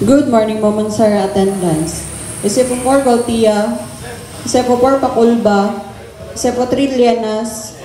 Good morning, Ma'am Sir attendance. Isepo por Galtia, Isepo por Pakulba, Isepo 3 Lianas,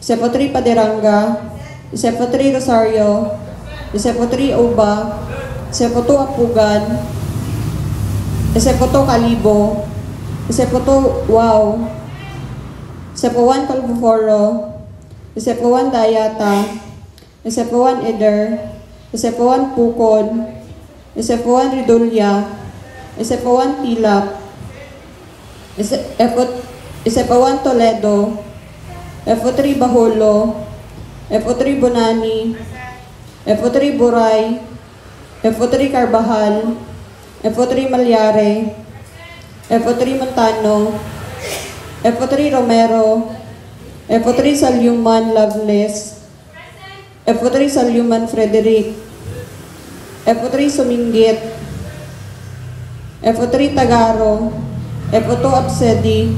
Isepo 3 Paderanga, Isepo 3 Rosario, Isepo 3 Uba, Isepo 2 Apugan, Isepo 2 Kalibo, Isepo 2 Wow, Isepo 1 Calvoforo, Isepo 1 Dayata, Isepo 1 Eder, Isepo 1 Pukon, Isepo 1 Ridulya, Isepo 1 Tilap, Isepo 1 Toledo, Isepo 3 Baholo, Isepo 3 Bonani, Isepo 3 Buray, Isepo 3 Carbajal, Isepo 3 Malyare, Isepo 3 Montano, Isepo 3 Romero, Isepo 3 Salyuman Loveless, Isepo 3 Salyuman Frederick, Isepo 3 Suminggit, Isepo 3 Tagaro, Isepo 2 Absedi,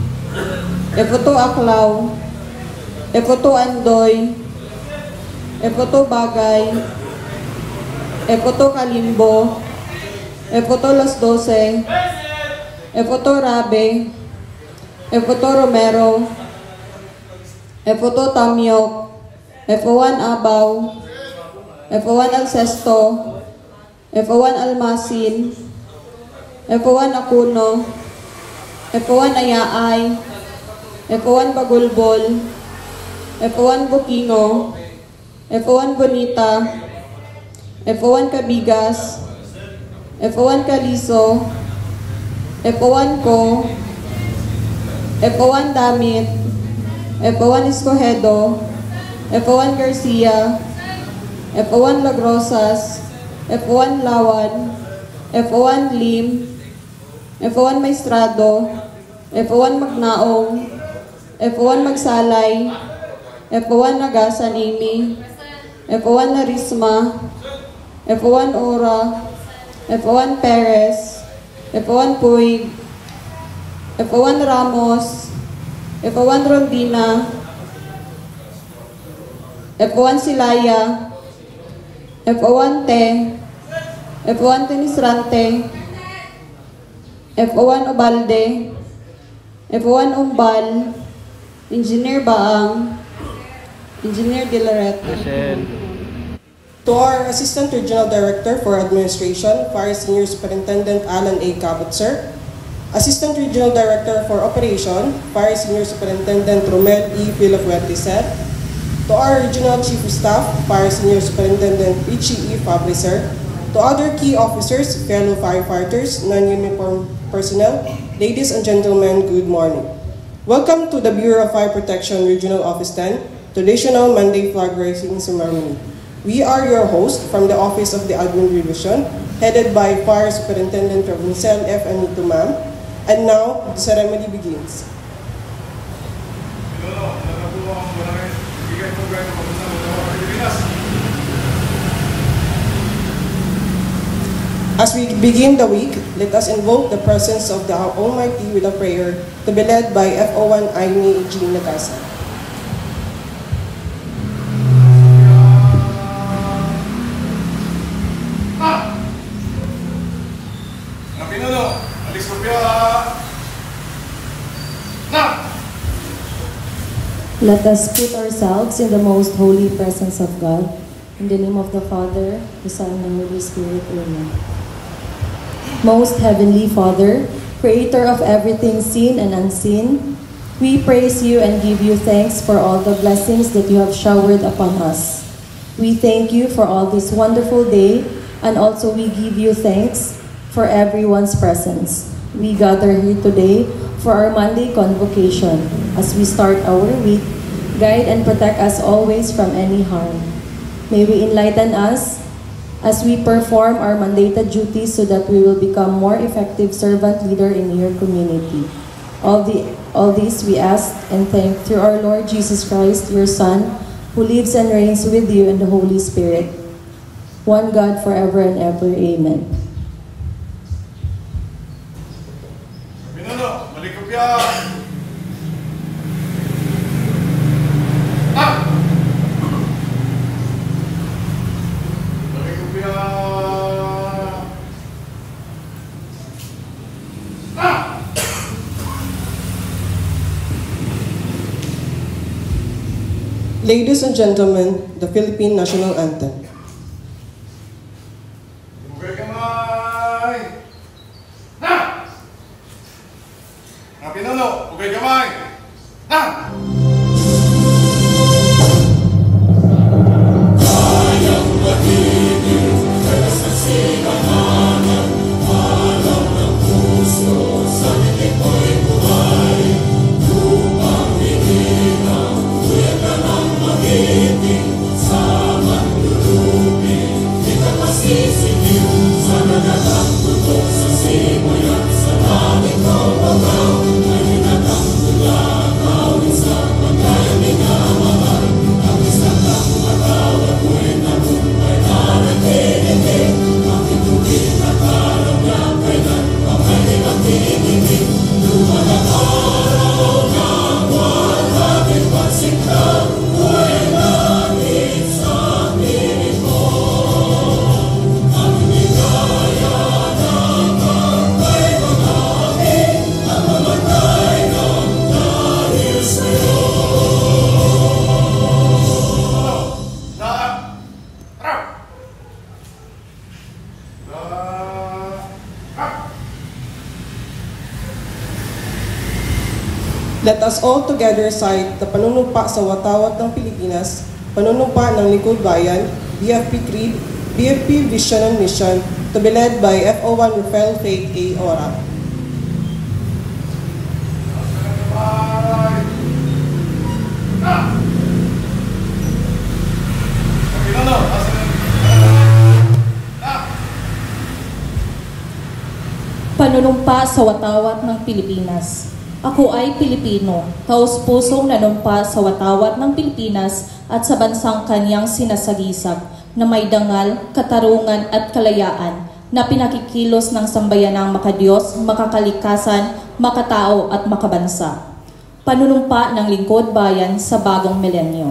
Isepo 2 Aklaw, Isepo 2 Andoy, Isepo 2 Bagay, Isepo 2 Kalimbo, Isepo 2 Las 12, Isepo 2 Rabe, Isepo 2 Romero, Isepo 2 Tamyok, Isepo 1 Abaw, Isepo 1 Alcesto, Isepo 1 Almasin, Isepo 1 Akuno, Isepo 1 Ayaay, Isepo 1 Bagulbol, Isepo 1 Bukino, Isepo 1 Bonita, Isepo 1 Cabigas, Isepo 1 Caliso, Isepo 1 Ko, Isepo 1 Damit, Isepo 1 Escojedo, Isepo 1 Garcia, Isepo 1 Lagrosas, Isepo 1 Lawan, Isepo 1 Lim, Isepo 1 Maestrado, Isepo 1 Magnaong, Isepo 1 Magsalay, Isepo 1 Nagasan Amy, Isepo 1 Larisma, Isepo 1 Ora, Isepo 1 Perez, Isepo 1 Puig, Isepo 1 Ramos, Isepo 1 Rondina, Isepo 1 Silaya, Isepo 1 Te, Isepo 1 Tenisrante, Isepo 1 Ubalde, Isepo 1 Umbal, Engineer Baang, Engineer Dilarete. To our Assistant Regional Director for Administration, Fire Senior Superintendent Alan A. Cabot, sir. Assistant Regional Director for Operation, Fire Senior Superintendent Romel E. Villafuerte, sir. To our Regional Chief of Staff, Fire Senior Superintendent Richie E. Fabri, sir. To other key officers, fellow firefighters, non-uniform personnel, ladies and gentlemen, good morning. Welcome to the Bureau of Fire Protection Regional Office 10, Traditional Monday Flag Raising Ceremony. We are your host from the Office of the Admin Division, headed by Fire Superintendent Rovincel F. Anito, ma'am. And now, the ceremony begins. As we begin the week, let us invoke the presence of the Almighty with a prayer to be led by FO1 Aimee G. Nagasa. Let us put ourselves in the most holy presence of God. In the name of the Father, the Son, and the Holy Spirit. Amen. Most Heavenly Father, Creator of everything seen and unseen, we praise you and give you thanks for all the blessings that you have showered upon us. We thank you for all this wonderful day, and also we give you thanks for everyone's presence. We gather here today for our Monday convocation. As we start our week, guide and protect us always from any harm. May we enlighten us as we perform our mandated duties so that we will become more effective servant leader in your community. All this we ask and thank through our Lord Jesus Christ, your Son, who lives and reigns with you in the Holy Spirit, one God forever and ever. Amen. Ladies and gentlemen, the Philippine National Anthem. Bukay kamay! Na! Mga pinuno, bukay kamay! Na! Let us all together cite the panunumpa sa watawat ng Pilipinas, panunumpa ng Lingkod Bayan, BFP Creed, BFP Vision and Mission, to be led by FO1 Rafael Faith A. Ora. Panunumpa sa watawat ng Pilipinas. Ako ay Pilipino, taos-pusong nanumpa sa watawat ng Pilipinas at sa bansang kanyang sinasagisag na may dangal, katarungan at kalayaan na pinakikilos ng sambayanang makadiyos, makakalikasan, makatao at makabansa. Panunumpa ng lingkod bayan sa bagong milenyo.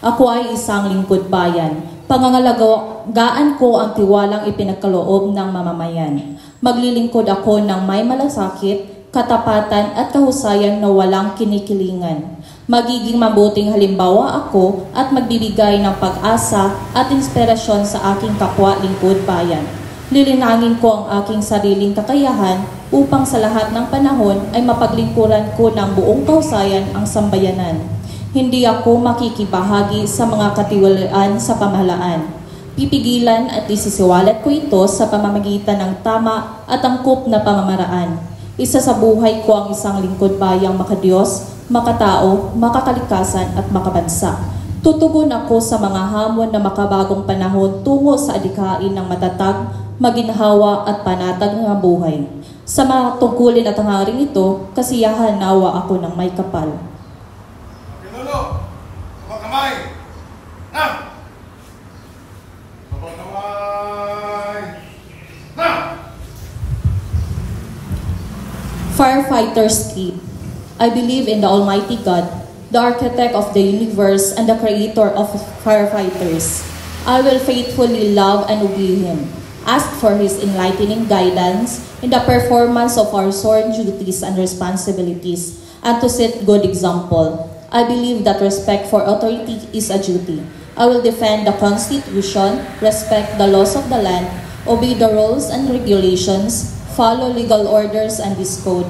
Ako ay isang lingkod bayan. Pangangalagaan ko ang tiwalang ipinagkaloob ng mamamayan. Maglilingkod ako ng may malasakit, katapatan at kahusayan na walang kinikilingan. Magiging mabuting halimbawa ako at magbibigay ng pag-asa at inspirasyon sa aking kapwa lingkod bayan. Lilinangin ko ang aking sariling kakayahan upang sa lahat ng panahon ay mapaglingkuran ko ng buong kahusayan ang sambayanan. Hindi ako makikibahagi sa mga katiwalaan sa pamahalaan. Pipigilan at isisiwalat ko ito sa pamamagitan ng tama at angkop na pamamaraan. Isa sa buhay ko ang isang lingkod bayang makadiyos, makatao, makakalikasan at makabansa. Tutugon ako sa mga hamon na makabagong panahon tungo sa adikain ng matatag, maginhawa at panatag ng buhay. Sa mga tungkulin at hangaring ito, kasiyahan nawa ako ng may kapal. Pinuno, sabang kamay! Na! Sabang kamay! Na! Firefighter's Creed. I believe in the Almighty God, the architect of the universe and the creator of firefighters. I will faithfully love and obey Him, ask for His enlightening guidance in the performance of our sworn duties and responsibilities, and to set good example. I believe that respect for authority is a duty. I will defend the Constitution, respect the laws of the land, obey the rules and regulations, follow legal orders and this code.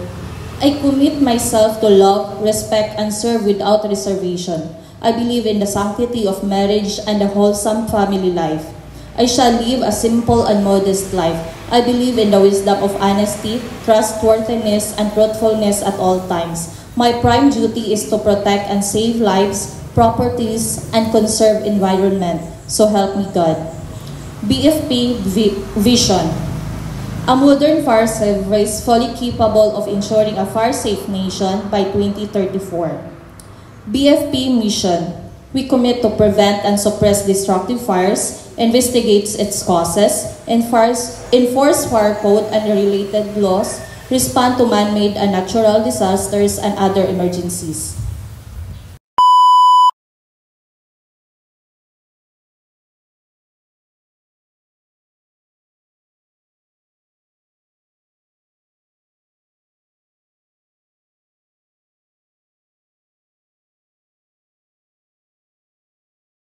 I commit myself to love, respect, and serve without reservation. I believe in the sanctity of marriage and a wholesome family life. I shall live a simple and modest life. I believe in the wisdom of honesty, trustworthiness, and truthfulness at all times. My prime duty is to protect and save lives, properties, and conserve environment. So help me God. BFP Vision. A modern fire service fully capable of ensuring a fire-safe nation by 2034. BFP Mission. We commit to prevent and suppress destructive fires, investigate its causes, enforce fire code and related laws, respond to man-made and natural disasters and other emergencies.